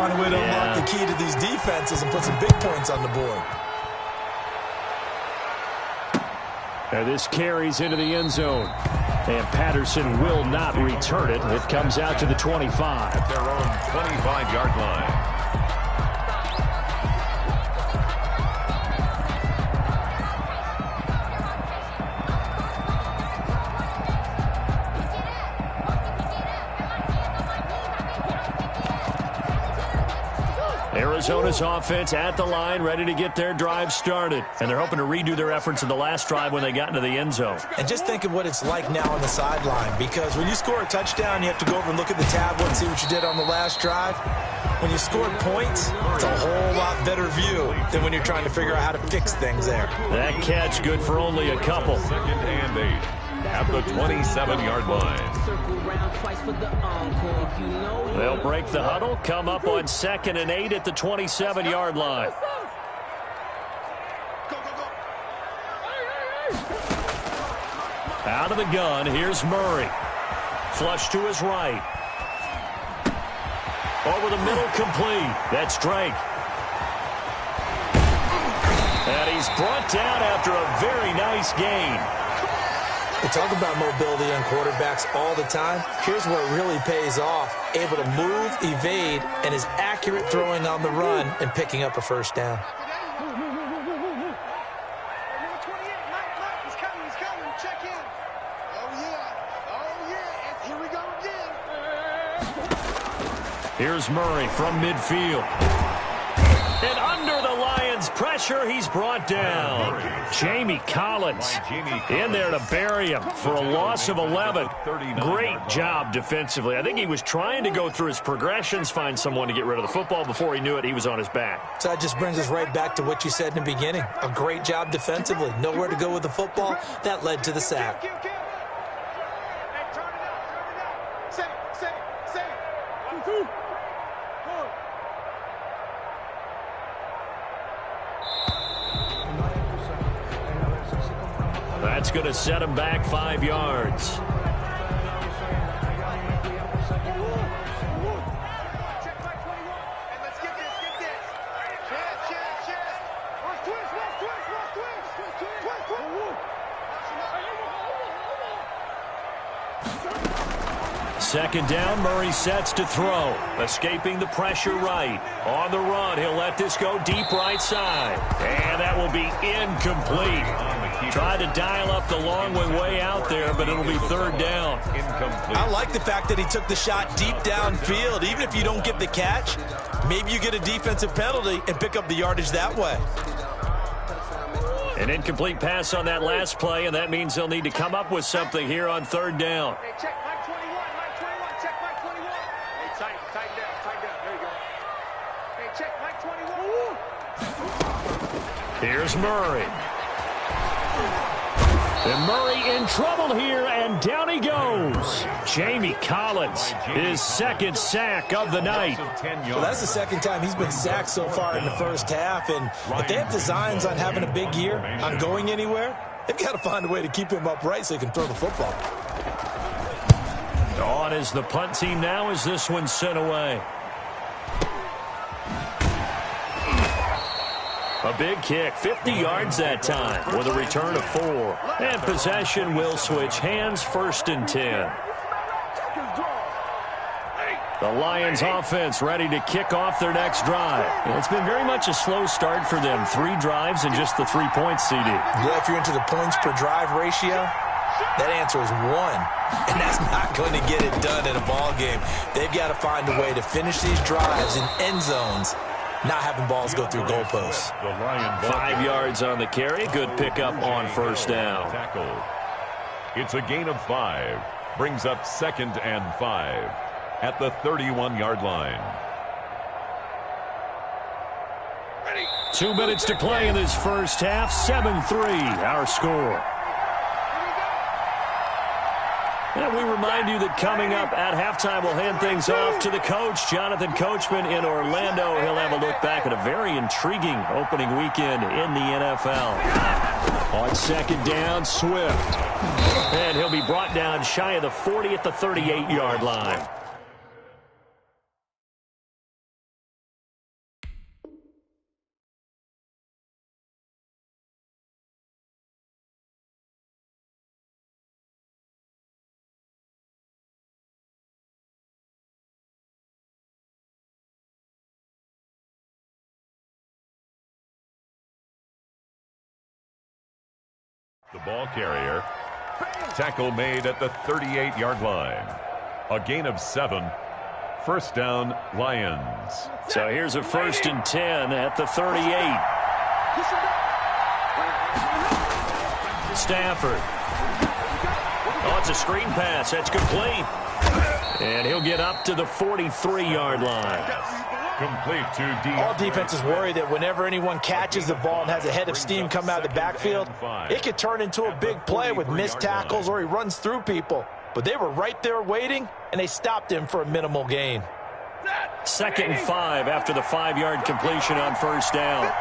find a way to unlock the key to these defenses and put some big points on the board. And this carries into the end zone. And Patterson will not return it. It comes out to the 25. At their own 25-yard line. Arizona's offense at the line, ready to get their drive started. And they're hoping to redo their efforts in the last drive when they got into the end zone. And just think of what it's like now on the sideline, because when you score a touchdown, you have to go over and look at the tablet and see what you did on the last drive. When you scored points, it's a whole lot better view than when you're trying to figure out how to fix things there. That catch good for only a couple. 2nd and 8 at the 27-yard line. They'll break the huddle, come up on 2nd and 8 at the 27-yard line. Out of the gun, here's Murray. Flush to his right. Over the middle, complete. That's Drake. And he's brought down after a very nice gain. We talk about mobility on quarterbacks all the time. Here's where it really pays off. Able to move, evade, and is accurate throwing on the run and picking up a first down. Here's Murray from midfield. And under the Lions' pressure, he's brought down. Jamie Collins in there to bury him for a loss of 11. Great job defensively. I think he was trying to go through his progressions, find someone to get rid of the football. Before he knew it, he was on his back. So that just brings us right back to what you said in the beginning. A great job defensively. Nowhere to go with the football. That led to the sack. That's going to set him back 5 yards. Second down, Murray sets to throw. Escaping the pressure right. On the run, he'll let this go deep right side. And that will be incomplete. Tried to dial up the long way out there, but it'll be 3rd down. Incomplete. I like the fact that he took the shot deep downfield. Even if you don't get the catch, maybe you get a defensive penalty and pick up the yardage that way. An incomplete pass on that last play, and that means they'll need to come up with something here on 3rd down. Here's Murray. And Murray in trouble here, and down he goes. Jamie Collins, his 2nd sack of the night. Well, that's the 2nd time he's been sacked so far in the first half, and if they have designs on having a big year, on going anywhere, they've got to find a way to keep him upright so he can throw the football. On is the punt team now as this one's sent away. A big kick, 50 yards that time with a return of 4. And possession will switch hands, 1st and 10. The Lions offense ready to kick off their next drive. It's been very much a slow start for them. 3 drives and just the 3 points, CD. Yeah, if you're into the points per drive ratio, that answer is 1. And that's not going to get it done in a ball game. They've got to find a way to finish these drives in end zones, not having balls go through goalposts. 5 yards on the carry. Good pickup on 1st down. It's a gain of 5. Brings up 2nd and 5 at the 31-yard line. 2 minutes to play in this first half. 7-3 our score. And we remind you that coming up at halftime, we'll hand things off to the coach, Jonathan Coachman in Orlando. He'll have a look back at a very intriguing opening weekend in the NFL. On 2nd down, Swift. And he'll be brought down shy of the 40 at the 38-yard line. The ball carrier. Tackle made at the 38-yard line. A gain of 7. First down, Lions. So here's a 1st and 10 at the 38. Stafford. Oh, it's a screen pass. That's complete. And he'll get up to the 43-yard line. Complete to D. All defenses worry that whenever anyone catches the ball and has a head of steam come out of the backfield, it could turn into a big play with missed tackles or he runs through people. But they were right there waiting, and they stopped him for a minimal gain. 2nd and 5 after the 5-yard completion on 1st down.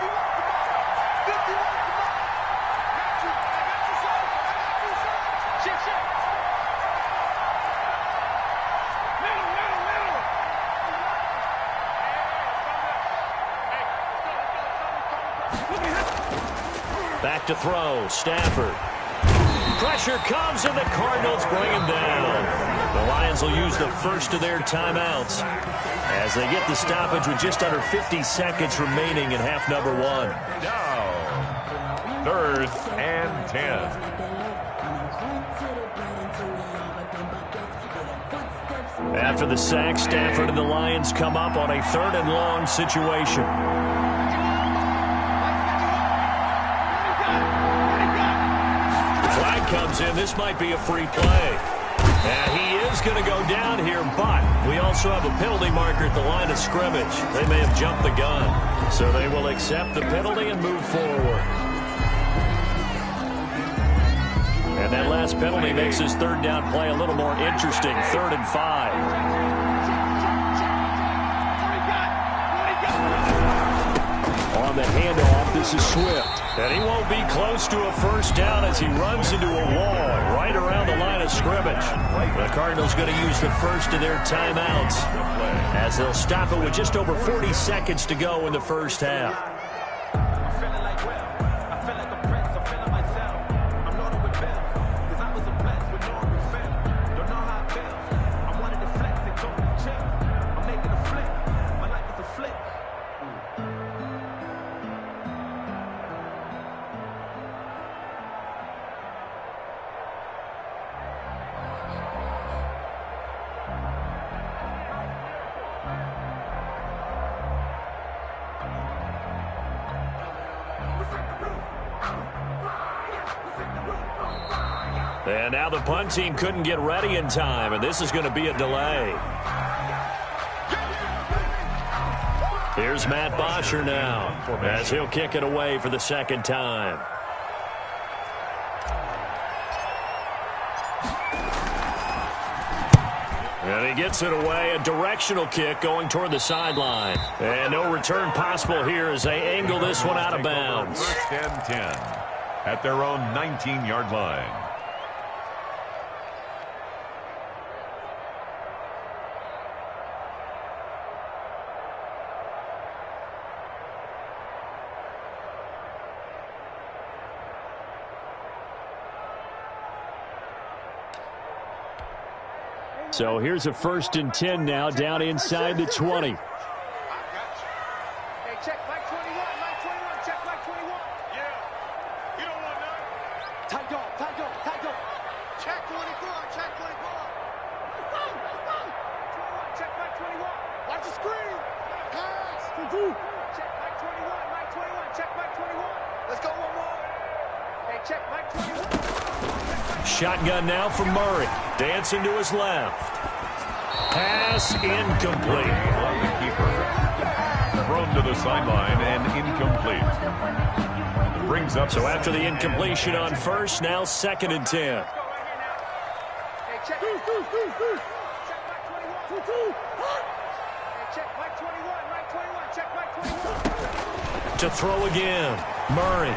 Back to throw, Stafford. Pressure comes, and the Cardinals bring him down. The Lions will use the first of their timeouts as they get the stoppage with just under 50 seconds remaining in half number 1. Now, 3rd and 10. After the sack, Stafford and the Lions come up on a 3rd and long situation. Comes in. This might be a free play. And he is going to go down here, but we also have a penalty marker at the line of scrimmage. They may have jumped the gun. So they will accept the penalty and move forward. And that last penalty makes his 3rd down play a little more interesting. 3rd and 5. On the handoff, this is Swift. And he won't be close to a 1st down as he runs into a wall right around the line of scrimmage. The Cardinals going to use the first of their timeouts as they'll stop it with just over 40 seconds to go in the 1st half. And now the punt team couldn't get ready in time, and this is going to be a delay. Here's Matt Bosher now as he'll kick it away for the 2nd time. And he gets it away, a directional kick going toward the sideline. And no return possible here as they angle this one out of bounds. 1st and 10 at their own 19-yard line. So here's a 1st and 10 now down inside the 20. Hey, check Mike 21, Mike 21, check Mike 21. Yeah, you don't want none. Tight dog, tight dog, tight dog. Check 24, check 24. Let's go, let's go. 21, check Mike 21. Watch the screen. Pass. Check Mike 21, Mike 21, check Mike 21. Let's go one more. Hey, check Mike 21. Shotgun now from Murray. Dancing to his left. Pass incomplete. On the keeper. Thrown to the sideline and incomplete. Brings up. So after the incompletion on 1st, now 2nd and 10. Hey, check. Check Mike 21. Hey, check Mike 21, Mike 21, check Mike 21. To throw again. Murray.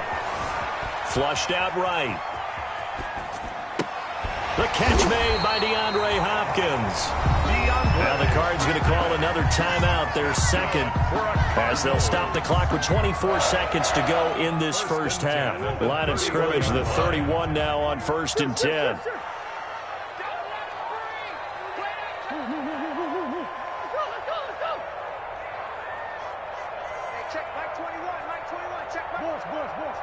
Flushed out right. The catch made by DeAndre Hopkins. Now the Cards going to call another timeout, their 2nd, as they'll stop the clock with 24 seconds to go in this 1st half. Line of scrimmage, the 31 now on 1st and 10. Check Mike 21, Mike 21, check Mike. Boys.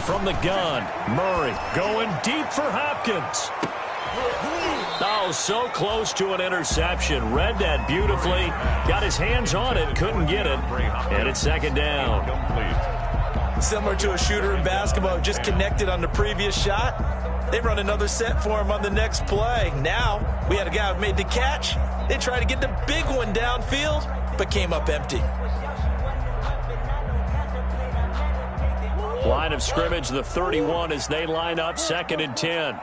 From the gun, Murray going deep for Hopkins. Oh, so close to an interception. Read that beautifully. Got his hands on it, couldn't get it. And it's second down. Similar to a shooter in basketball, just connected on the previous shot. They run another set for him on the next play. Now, we had a guy who made the catch. They tried to get the big one downfield, but came up empty. Line of scrimmage, the 31 as they line up, 2nd and 10.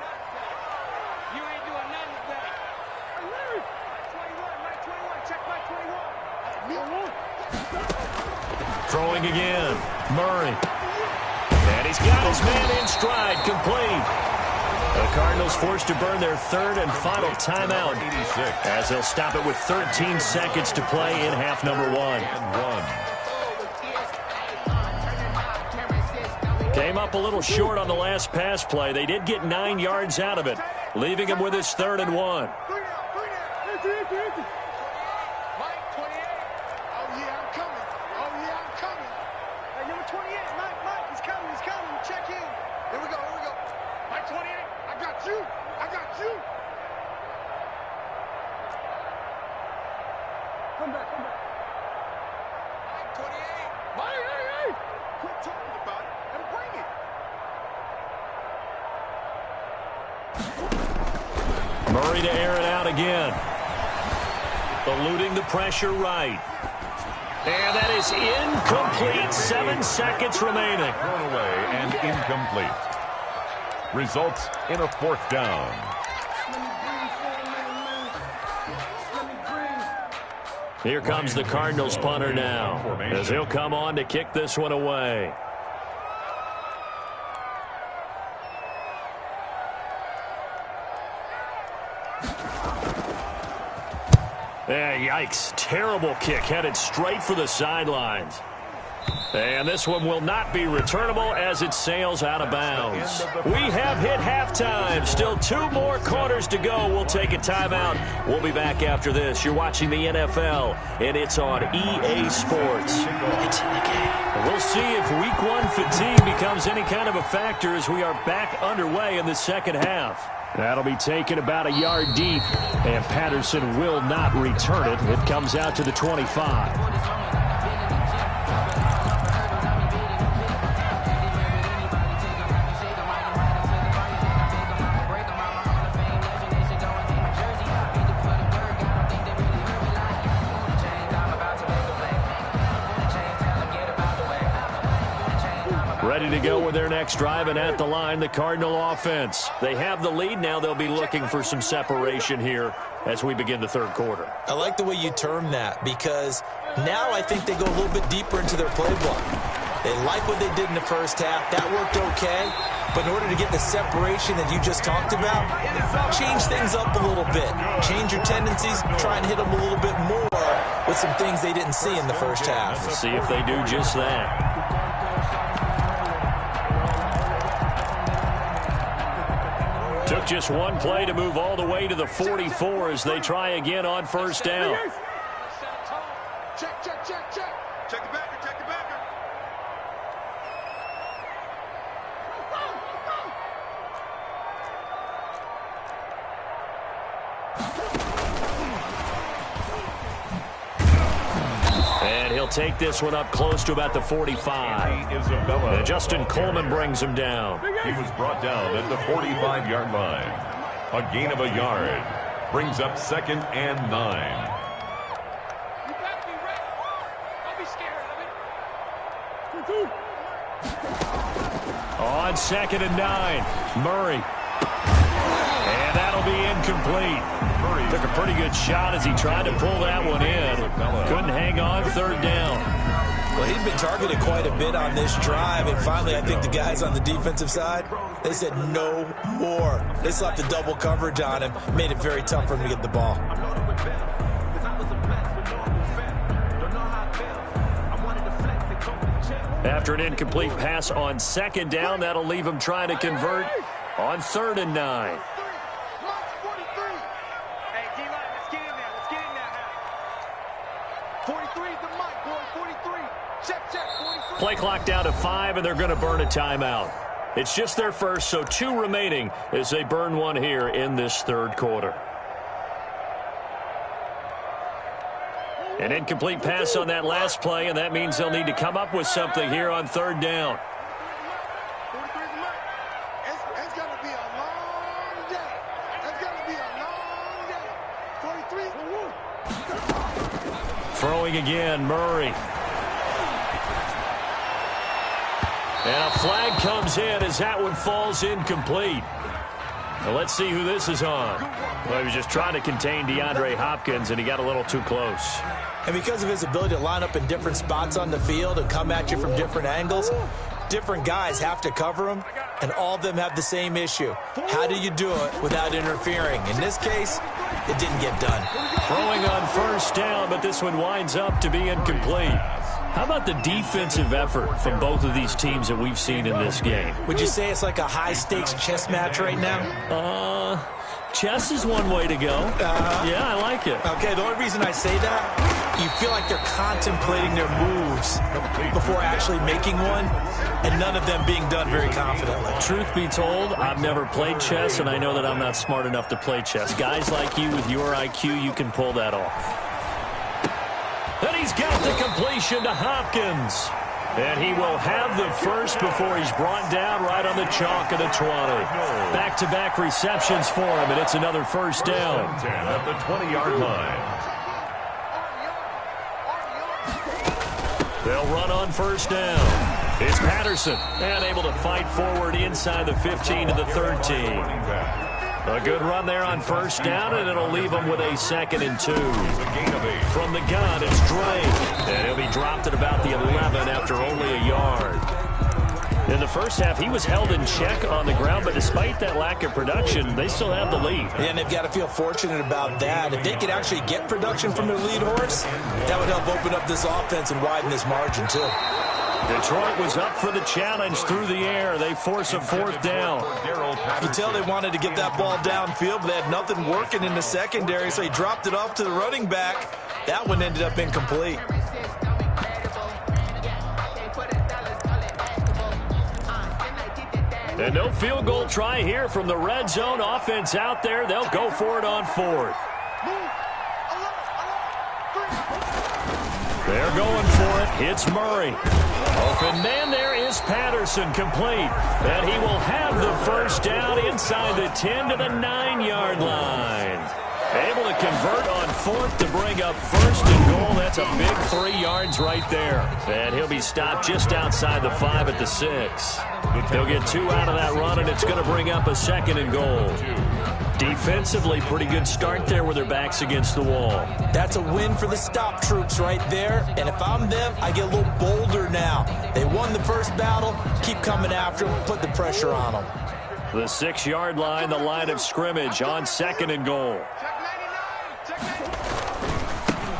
Throwing again, Murray. And he's got his man in stride, complete. The Cardinals forced to burn their 3rd and final timeout as they'll stop it with 13 seconds to play in half number 1. Came up a little short on the last pass play. They did get 9 yards out of it, leaving him with his 3rd and 1. Come back. 28. Hey. Quit talking about it and bring it. Murray to air it out again. Eluding the pressure right. And that is incomplete. 7 seconds remaining. Thrown away and incomplete. Results in a 4th down. Here comes the Cardinals punter now, as he'll come on to kick this one away. Yikes. Terrible kick headed straight for the sidelines. And this one will not be returnable as it sails out of bounds. We have hit halftime. Still 2 more quarters to go. We'll take a timeout. We'll be back after this. You're watching the NFL, and it's on EA Sports. It's in the game. We'll see if Week 1 fatigue becomes any kind of a factor as we are back underway in the second half. That'll be taken about a yard deep, and Patterson will not return it. It comes out to the 25. Ready to go with their next drive, and at the line, the Cardinal offense. They have the lead. Now they'll be looking for some separation here as we begin the 3rd quarter. I like the way you term that, because now I think they go a little bit deeper into their playbook. They like what they did in the first half. That worked okay. But in order to get the separation that you just talked about, change things up a little bit. Change your tendencies. Try and hit them a little bit more with some things they didn't see in the first half. We'll see if they do just that. Took just 1 play to move all the way to the 44 as they try again on 1st down. Check. Check the backer. And he'll take this one up close to about the 45. And Justin Coleman brings him down. He was brought down at the 45-yard line. A gain of a yard brings up 2nd and 9. You better be ready. Don't be scared of it. On 2nd and 9, Murray. And that'll be incomplete. Took a pretty good shot as he tried to pull that one in. Couldn't hang on, 3rd down. Well, he'd been targeted quite a bit on this drive, and finally I think the guys on the defensive side, they said no more. They slapped the double coverage on him, made it very tough for him to get the ball. After an incomplete pass on 2nd down, that'll leave him trying to convert on 3rd and 9. Play clock down to 5, and they're going to burn a timeout. It's just their first, so 2 remaining as they burn one here in this third quarter. An incomplete pass on that last play, and that means they'll need to come up with something here on third down. It's going to be a long day. It's going to be a long day. 43. Throwing again, Murray. And a flag comes in as that one falls incomplete. Now let's see who this is on. Well, he was just trying to contain DeAndre Hopkins, and he got a little too close. And because of his ability to line up in different spots on the field and come at you from different angles, different guys have to cover him, and all of them have the same issue. How do you do it without interfering? In this case, it didn't get done. Throwing on first down, but this one winds up to be incomplete. How about the defensive effort from both of these teams that we've seen in this game? Would you say it's like a high-stakes chess match right now? Chess is one way to go. Yeah, I like it. Okay, the only reason I say that, you feel like they're contemplating their moves before actually making one, and none of them being done very confidently. Truth be told, I've never played chess, and I know that I'm not smart enough to play chess. Guys like you with your IQ, you can pull that off. And he's got the completion to Hopkins. And he will have the first before he's brought down right on the chalk of the 20. Back-to-back receptions for him, and it's another first down. At the 20-yard line. They'll run on first down. It's Patterson, and able to fight forward inside the 15 to the 13. A good run there on first down, and it'll leave him with a 2nd and 2. From the gun, it's Drake. And he'll be dropped at about the 11 after only a yard. In the first half, he was held in check on the ground, but despite that lack of production, they still have the lead. And they've got to feel fortunate about that. If they could actually get production from their lead horse, that would help open up this offense and widen this margin, too. Detroit was up for the challenge through the air. They force a fourth down. You tell they wanted to get that ball downfield, but they had nothing working in the secondary, so he dropped it off to the running back. That one ended up incomplete. And no field goal try here from the red zone offense out there. They'll go for it on 4th. They're going for it. It's Murray. Open man there is Patterson, complete. And he will have the first down inside the 10 to the 9-yard line. Able to convert on 4th to bring up 1st and goal. That's a big 3 yards right there. And he'll be stopped just outside the 5 at the 6. He'll get 2 out of that run, and it's going to bring up a 2nd and goal. Defensively, pretty good start there with their backs against the wall. That's a win for the stop troops right there. And if I'm them, I get a little bolder now. They won the first battle. Keep coming after them. Put the pressure on them. The 6-yard line, the line of scrimmage on 2nd and goal.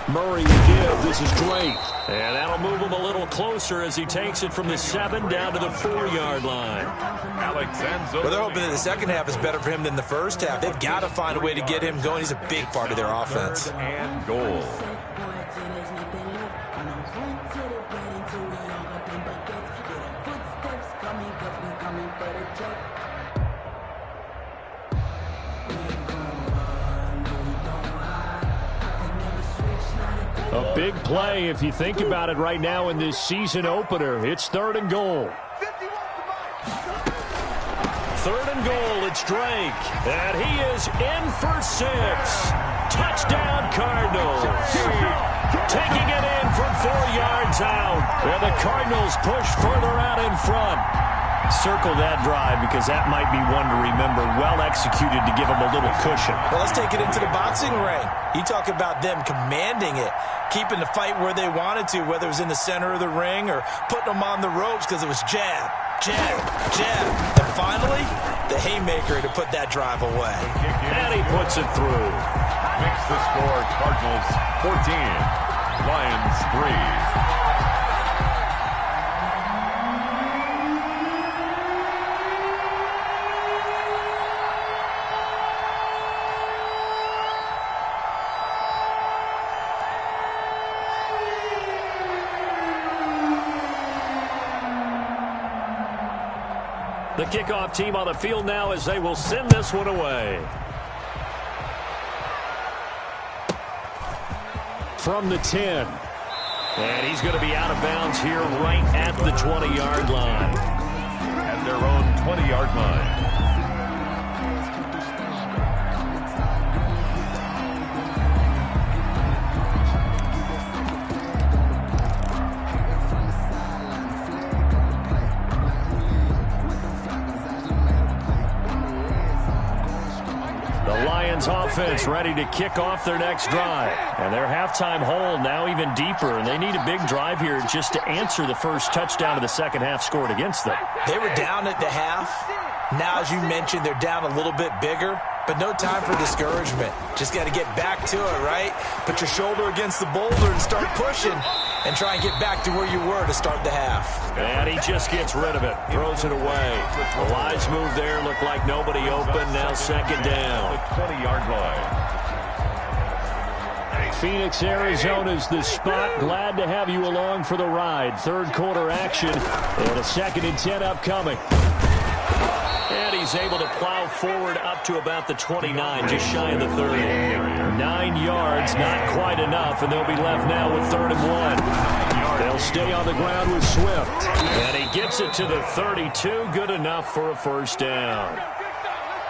Murray will give. This is Drake. And that'll move him a little closer as he takes it from the 7 down to the 4-yard line. Well, they're hoping that the second half is better for him than the first half. They've got to find a way to get him going. He's a big part of their offense. And goal. A big play if you think about it right now in this season opener. It's 3rd and goal. 3rd and goal, it's Drake. And he is in for 6. Touchdown, Cardinals. Taking it in from 4 yards out. And the Cardinals push further out in front. Circle that drive because that might be one to remember. Well executed to give them a little cushion. Well, let's take it into the boxing ring. You talk about them commanding it, keeping the fight where they wanted to, whether it was in the center of the ring or putting them on the ropes because it was jab, jab, jab. And finally, the haymaker to put that drive away. And he puts it through. Makes the score Cardinals 14, Lions 3. The kickoff team on the field now as they will send this one away. From the 10. And he's going to be out of bounds here right at the 20-yard line. At their own 20-yard line. Offense ready to kick off their next drive. And their halftime hole now even deeper, and they need a big drive here just to answer the first touchdown of the second half scored against them. They were down at the half. Now, as you mentioned, they're down a little bit bigger, but no time for discouragement. Just got to get back to it, right? Put your shoulder against the boulder and start pushing and try and get back to where you were to start the half. And he just gets rid of it, throws it away. A wise move there, looked like nobody open, now second down. 20-yard line. Phoenix, Arizona's the spot. Glad to have you along for the ride. Third quarter action and a 2nd and 10 upcoming. And he's able to plow forward up to about the 29, just shy of the 30. 9 yards, not quite enough, and they'll be left now with 3rd and 1. They'll stay on the ground with Swift. And he gets it to the 32, good enough for a first down.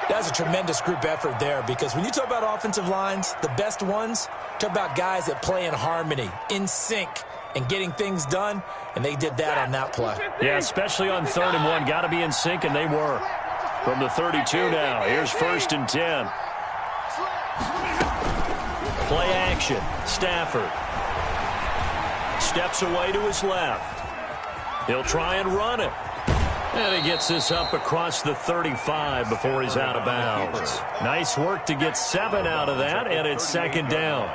That's a tremendous group effort there, because when you talk about offensive lines, the best ones, talk about guys that play in harmony, in sync, and getting things done, and they did that on that play. Yeah, especially on 3rd and 1. Got to be in sync, and they were. From the 32 now, here's 1st and 10. Play action. Stafford steps away to his left. He'll try and run it. And he gets this up across the 35 before he's out of bounds. Nice work to get 7 out of that, and it's 2nd down.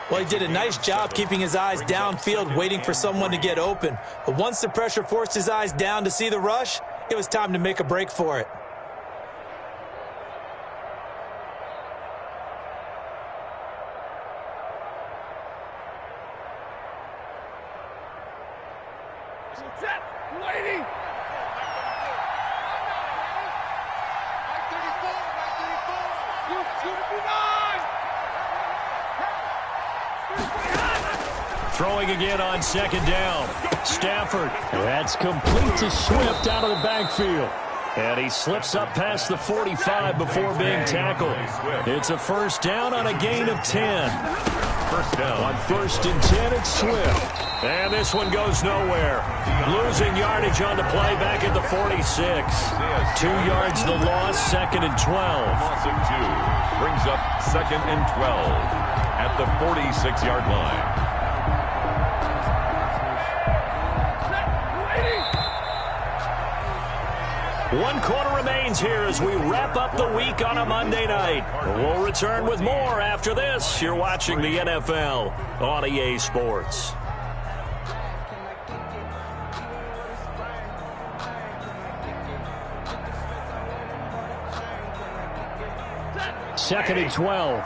Well, he did a nice job keeping his eyes downfield, waiting for someone to get open. But once the pressure forced his eyes down to see the rush, it was time to make a break for it. Throwing again on 2nd down. Stafford. That's complete to Swift out of the backfield. And he slips up past the 45 before being tackled. It's a first down on a gain of 10. First down. On 1st and 10, it's Swift. And this one goes nowhere. Losing yardage on the play back at the 46. 2 yards the loss, 2nd and 12. Loss of 2 brings up 2nd and 12 at the 46-yard line. One quarter remains here as we wrap up the week on a Monday night. We'll return with more after this. You're watching the NFL on EA Sports. Second and 12.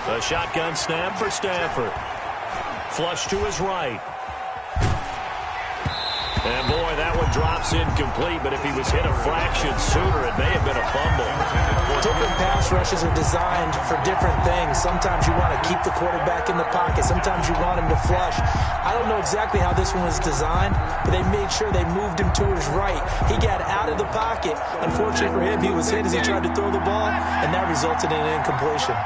The shotgun snap for Stafford. Flush to his right. And, boy, that one drops incomplete, but if he was hit a fraction sooner, it may have been a fumble. Different pass rushes are designed for different things. Sometimes you want to keep the quarterback in the pocket. Sometimes you want him to flush. I don't know exactly how this one was designed, but they made sure they moved him to his right. He got out of the pocket. Unfortunately for him, he was hit as he tried to throw the ball, and that resulted in an incompletion.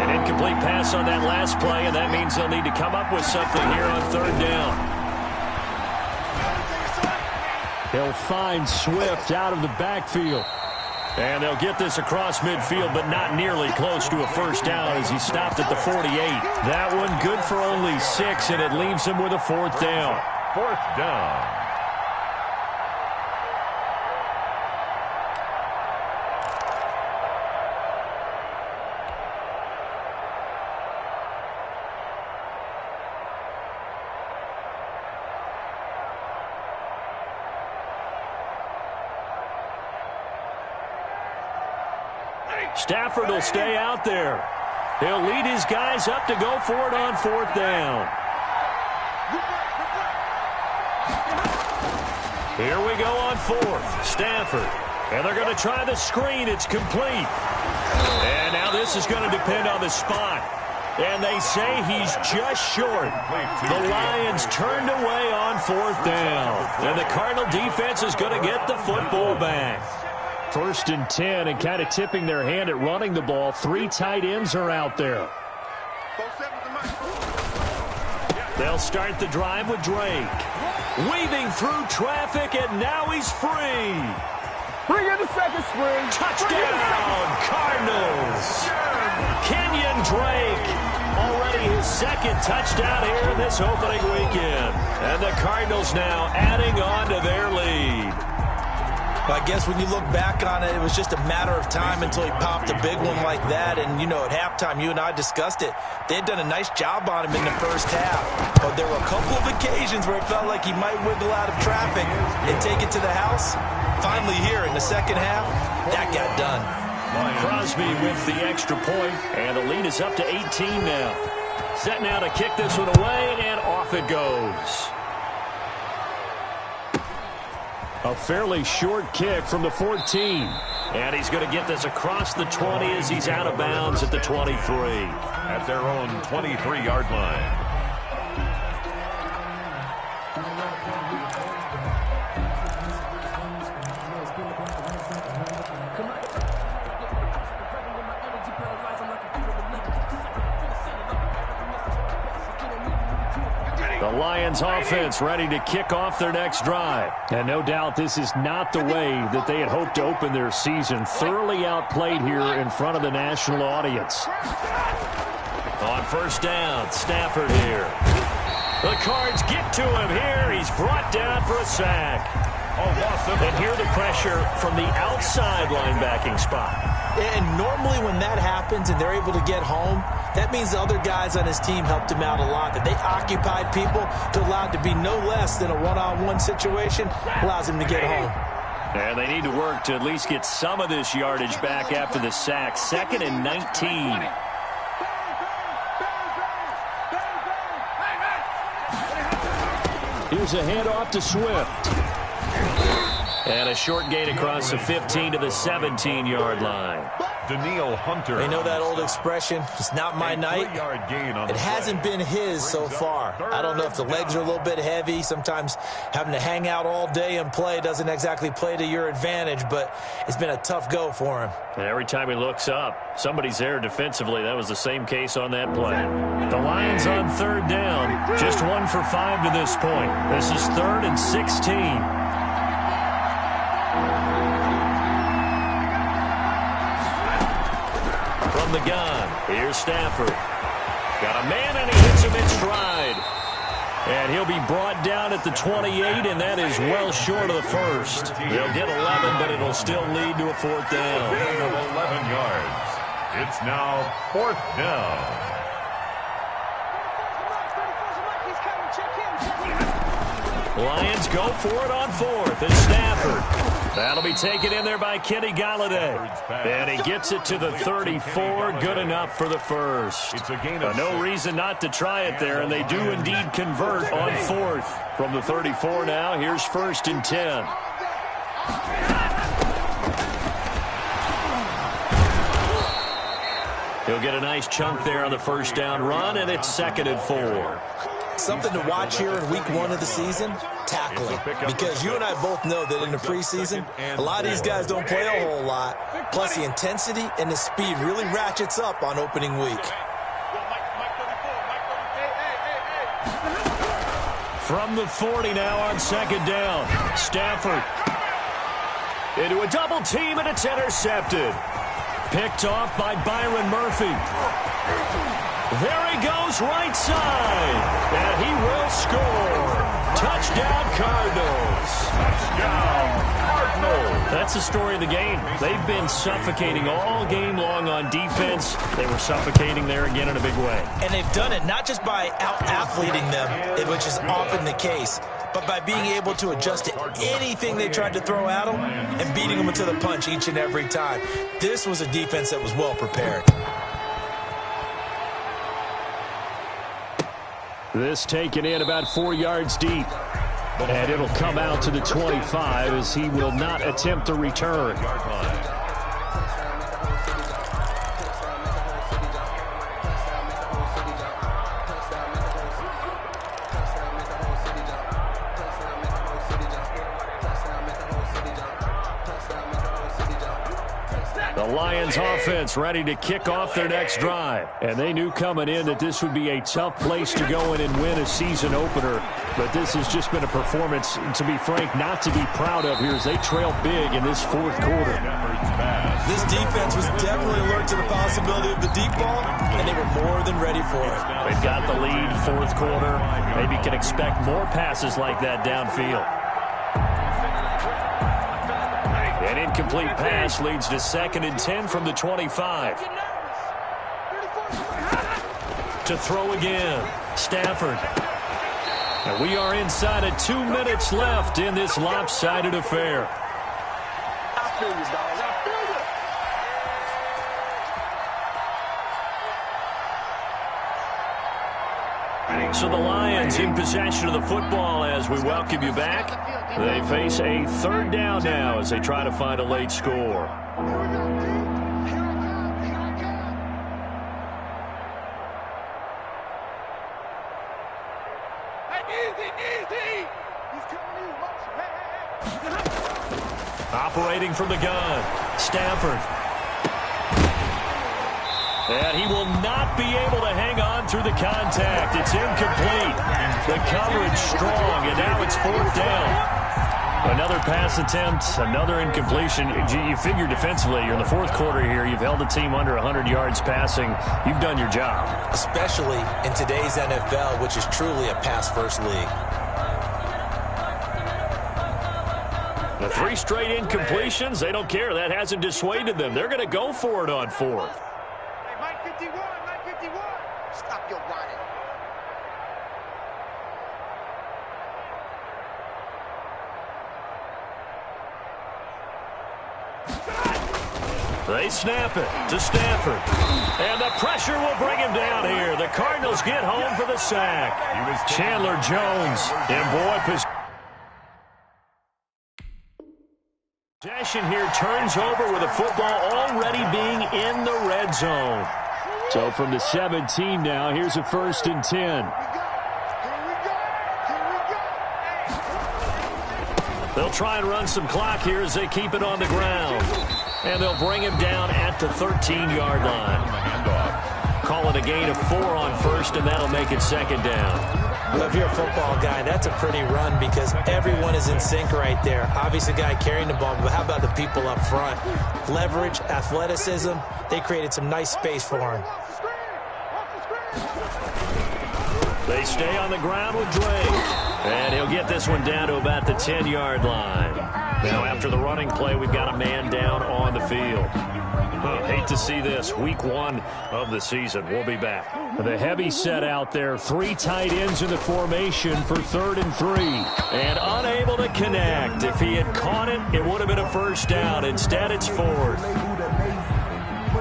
An incomplete pass on that last play, and that means they'll need to come up with something here on 3rd down. They'll find Swift out of the backfield. And they'll get this across midfield, but not nearly close to a first down as he stopped at the 48. That one good for only 6, and it leaves him with a 4th down. 4th down. Stafford will stay out there. He'll lead his guys up to go for it on 4th down. Here we go on fourth. Stafford. And they're going to try the screen. It's complete. And now this is going to depend on the spot. And they say he's just short. The Lions turned away on fourth down. And the Cardinal defense is going to get the football back. 1st and 10, and kind of tipping their hand at running the ball. 3 tight ends are out there. They'll start the drive with Drake. Weaving through traffic, and now he's free. Bring in the second spring. Touchdown, Cardinals. Kenyon Drake. Already his 2nd touchdown here in this opening weekend. And the Cardinals now adding on to their lead. I guess when you look back on it, it was just a matter of time until he popped a big one like that. And, you know, at halftime, you and I discussed it. They had done a nice job on him in the first half. But there were a couple of occasions where it felt like he might wiggle out of traffic and take it to the house. Finally here in the second half, that got done. Crosby with the extra point, and the lead is up to 18 now. Set now to kick this one away, and off it goes. A fairly short kick from the 14. And he's going to get this across the 20 as he's out of bounds at the 23. At their own 23-yard line. The Lions offense ready to kick off their next drive. And no doubt this is not the way that they had hoped to open their season. Thoroughly outplayed here in front of the national audience. On 1st down, Stafford here. The Cards get to him here. He's brought down for a sack. And here the pressure from the outside linebacking spot. And normally when that happens and they're able to get home, that means the other guys on his team helped him out a lot. That they occupied people to allow it to be no less than a one-on-one situation allows him to get home. And they need to work to at least get some of this yardage back after the sack. 2nd and 19. Here's a handoff to Swift. And a short gain across the 15 to the 17-yard line. Daniil Hunter. They know that old expression, it's not my night. It hasn't been his so far. I don't know if the legs are a little bit heavy. Sometimes having to hang out all day and play doesn't exactly play to your advantage, but it's been a tough go for him. And every time he looks up, somebody's there defensively. That was the same case on that play. The Lions on 3rd down. Just 1 for 5 to this point. This is 3rd and 16. From the gun, here's Stafford. Got a man, and he hits him in stride. And he'll be brought down at the 28, and that is well short of the first. They'll get 11, but it'll still lead to a 4th down. Gain of 11 yards. It's now 4th down. Lions go for it on 4th. It's Stafford. That'll be taken in there by Kenny Galladay. And he gets it to the 34. Good enough for the first. It's a gain of no reason not to try it there, and they do indeed convert on 4th. From the 34 now, here's 1st and 10. He'll get a nice chunk there on the 1st down run, and it's 2nd and 4. Something to watch here in week 1 of the season, tackling. Because you and I both know that in the preseason, a lot of these guys don't play a whole lot. Plus the intensity and the speed really ratchets up on opening week. From the 40 now on 2nd down. Stafford into a double team, and it's intercepted. Picked off by Byron Murphy. There he goes right side. And he will score. Touchdown, Cardinals. Touchdown, Cardinals. That's the story of the game. They've been suffocating all game long on defense. They were suffocating there again in a big way. And they've done it not just by out-athleting them, which is often the case, but by being able to adjust to anything they tried to throw at them and beating them to the punch each and every time. This was a defense that was well prepared. This taken in about 4 yards deep. And it'll come out to the 25 as he will not attempt to return. The Lions offense ready to kick off their next drive. And they knew coming in that this would be a tough place to go in and win a season opener. But this has just been a performance, to be frank, not to be proud of here as they trail big in this fourth quarter. This defense was definitely alert to the possibility of the deep ball, and they were more than ready for it. They've got the lead, fourth quarter. Maybe can expect more passes like that downfield. An incomplete pass leads to 2nd and 10 from the 25. To throw again, Stafford. And we are inside of 2 minutes left in this lopsided affair. So the Lions in possession of the football as we welcome you back. They face a 3rd down now as they try to find a late score. Operating from the gun, Stafford. And he will not be able to hang on through the contact. It's incomplete. The coverage strong, and now it's 4th down. Another pass attempt, another incompletion. You figure defensively, you're in the fourth quarter here. You've held the team under 100 yards passing. You've done your job. Especially in today's NFL, which is truly a pass-first league. The 3 straight incompletions, they don't care. That hasn't dissuaded them. They're going to go for it on 4th. Stop your whining. They snap it to Stafford. And the pressure will bring him down here. The Cardinals get home for the sack. Chandler Jones in possession here turns over with the football already being in the red zone. So from the 17 now, here's a 1st and 10. They'll try and run some clock here as they keep it on the ground. And they'll bring him down at the 13-yard line. Call it a gain of 4 on 1st, and that'll make it 2nd down. Well, if you're a football guy, that's a pretty run because everyone is in sync right there. Obviously, the guy carrying the ball, but how about the people up front? Leverage, athleticism, they created some nice space for him. They stay on the ground with Drake. And he'll get this one down to about the 10-yard line. Now, after the running play, we've got a man down on the field. Hate to see this. Week 1 of the season. We'll be back. The heavy set out there. 3 tight ends in the formation for 3rd and 3. And unable to connect. If he had caught it, it would have been a 1st down. Instead, it's 4th.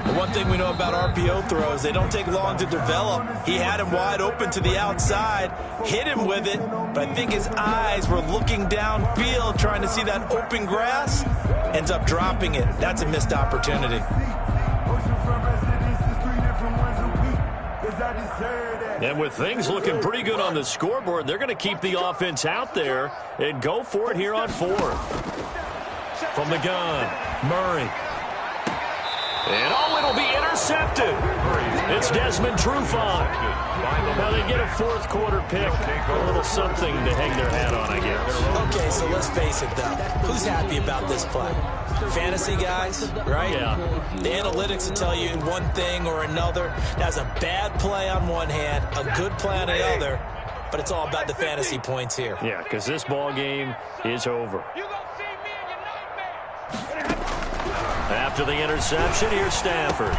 The one thing we know about RPO throws, they don't take long to develop. He had him wide open to the outside, hit him with it, but I think his eyes were looking downfield trying to see that open grass, ends up dropping it. That's a missed opportunity. And with things looking pretty good on the scoreboard, they're going to keep the offense out there and go for it here on 4th. From the gun, Murray. And it'll be intercepted. It's Desmond Trufant. Now they get a 4th quarter pick. A little something to hang their hat on, I guess. Okay, so let's face it, though. Who's happy about this play? Fantasy guys, right? Yeah. The analytics will tell you one thing or another. That's a bad play on one hand, a good play on the other, but it's all about the fantasy points here. Yeah, because this ball game is over. After the interception, here's Stafford.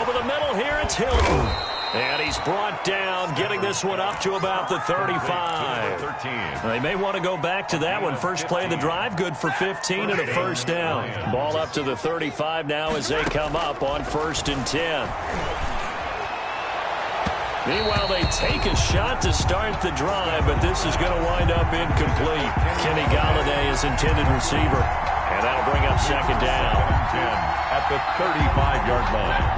Over the middle here, it's Hilton. And he's brought down, getting this one up to about the 35. They may want to go back to that one. First play of the drive, good for 15 and a 1st down. Ball up to the 35 now as they come up on 1st and 10. Meanwhile, they take a shot to start the drive, but this is going to wind up incomplete. Kenny Galladay is intended receiver, and that'll bring up second down. 10 at the 35-yard line.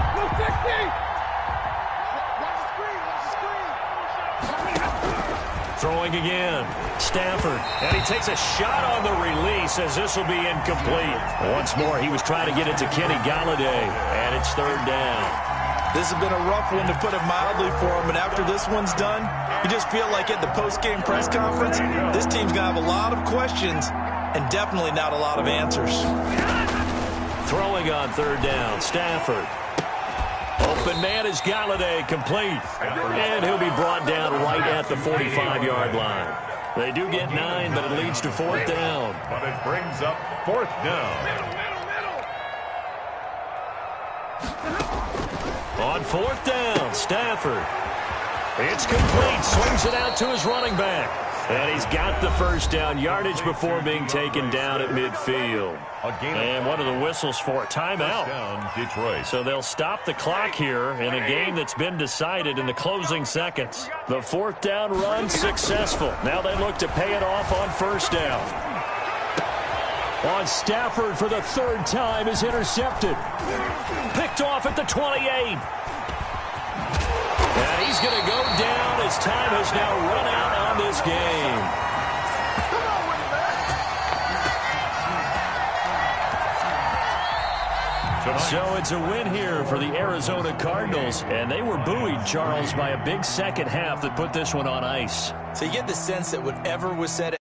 Throwing again. Stafford. And he takes a shot on the release as this will be incomplete. Once more, he was trying to get it to Kenny Galladay, and it's third down. This has been a rough one, to put it mildly, for him. And after this one's done, you just feel like at the post-game press conference, this team's going to have a lot of questions and definitely not a lot of answers. Throwing on third down. Stafford. Open man is Galladay, complete. And he'll be brought down right at the 45-yard line. They do get 9, but it leads to fourth down. But it brings up fourth down. On fourth down, Stafford. It's complete. Swings it out to his running back. And he's got the first down, yardage before being taken down at midfield. And one of the whistles for a timeout. Down, Detroit. So they'll stop the clock here in a game that's been decided in the closing seconds. The fourth down run successful. Now they look to pay it off on first down. On Stafford for the third time is intercepted. Picked off at the 28. And he's going to go down as time has now run out on this game. So it's a win here for the Arizona Cardinals, and they were buoyed, Charles, by a big second half that put this one on ice. So you get the sense that whatever was said